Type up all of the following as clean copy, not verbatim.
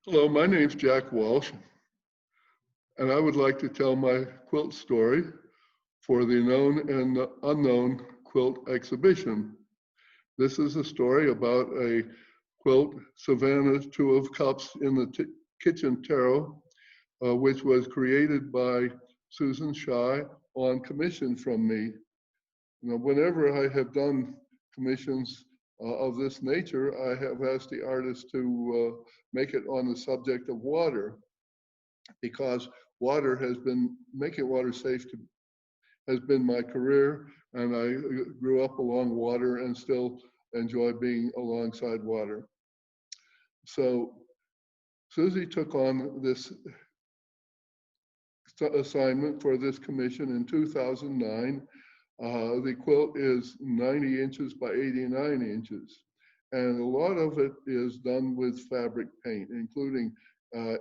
Hello, my name's Jack Walsh, and I would like to tell my quilt story for the known and unknown quilt exhibition. This is a story about a quilt, Savannah Two of Cups in the Kitchen Tarot, which was created by Susan Shie on commission from me. Now, whenever I have done commissions of this nature, I have asked the artist to make it on the subject of water, because water has been, making water safe has been my career, and I grew up along water and still enjoy being alongside water. So Susie took on this assignment for this commission in 2009. The quilt is 90 inches by 89 inches. And a lot of it is done with fabric paint, including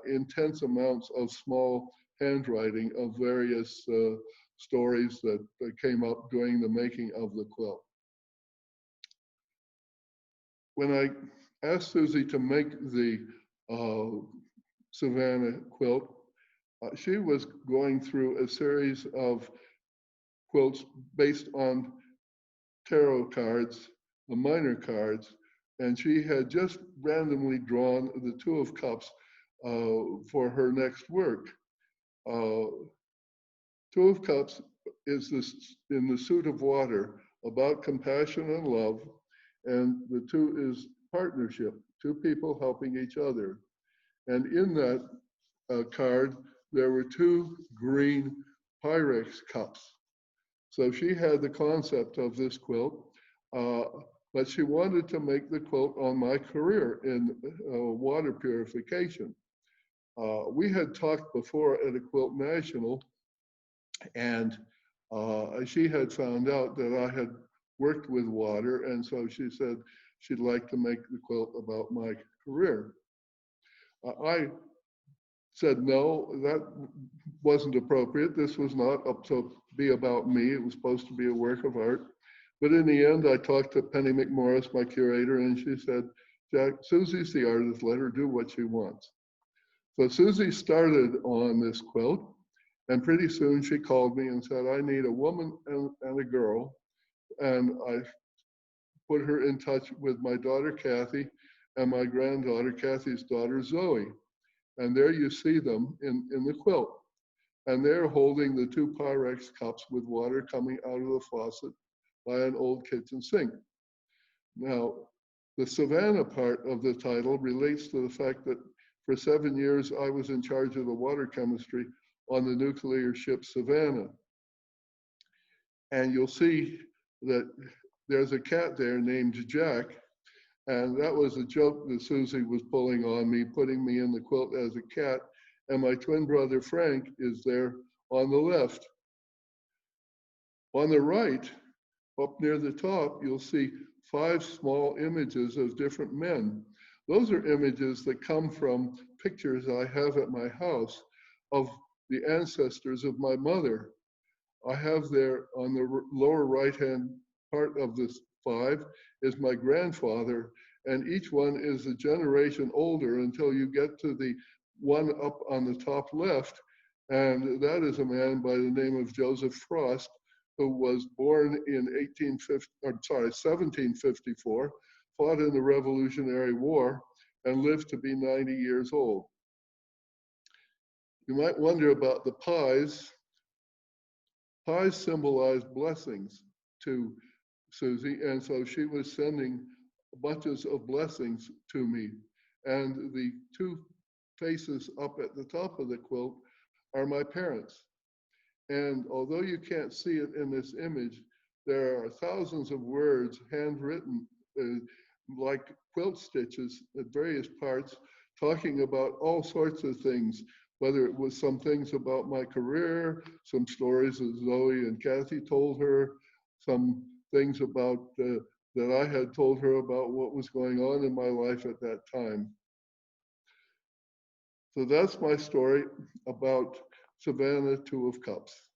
intense amounts of small handwriting of various stories that came up during the making of the quilt. When I asked Susie to make the Savannah quilt, she was going through a series of quilts based on tarot cards, the minor cards, and she had just randomly drawn the Two of Cups for her next work. Two of Cups is this in the suit of water, about compassion and love, and the two is partnership, two people helping each other. And in that card, there were two green Pyrex cups. So she had the concept of this quilt, but she wanted to make the quilt on my career in water purification. We had talked before at a Quilt National, and she had found out that I had worked with water, and so she said she'd like to make the quilt about my career. I said no, that wasn't appropriate. This was not up to be about me. It was supposed to be a work of art. But in the end, I talked to Penny McMorris, my curator, and she said, Jack, Susie's the artist, let her do what she wants. So Susie started on this quilt, and pretty soon she called me and said, I need a woman and a girl. And I put her in touch with my daughter, Kathy, and my granddaughter, Kathy's daughter, Zoe. And there you see them in the quilt. And they're holding the two Pyrex cups with water coming out of the faucet by an old kitchen sink. Now, the Savannah part of the title relates to the fact that for 7 years, I was in charge of the water chemistry on the nuclear ship Savannah. And you'll see that there's a cat there named Jack. And that was a joke that Susie was pulling on me, putting me in the quilt as a cat. And my twin brother, Frank, is there on the left. On the right, up near the top, you'll see 5 small images of different men. Those are images that come from pictures I have at my house of the ancestors of my mother. I have there on the lower right-hand part of this 5 is my grandfather, and each one is a generation older until you get to the one up on the top left, and that is a man by the name of Joseph Frost, who was born in 1754, fought in the Revolutionary War, and lived to be 90 years old. You might wonder about the pies. Pies symbolize blessings to Susie, and so she was sending bunches of blessings to me. And the 2 faces up at the top of the quilt are my parents. And although you can't see it in this image, there are thousands of words handwritten like quilt stitches at various parts, talking about all sorts of things, whether it was some things about my career, some stories that Zoe and Kathy told her, some things about that I had told her about what was going on in my life at that time. So that's my story about Savannah Two of Cups.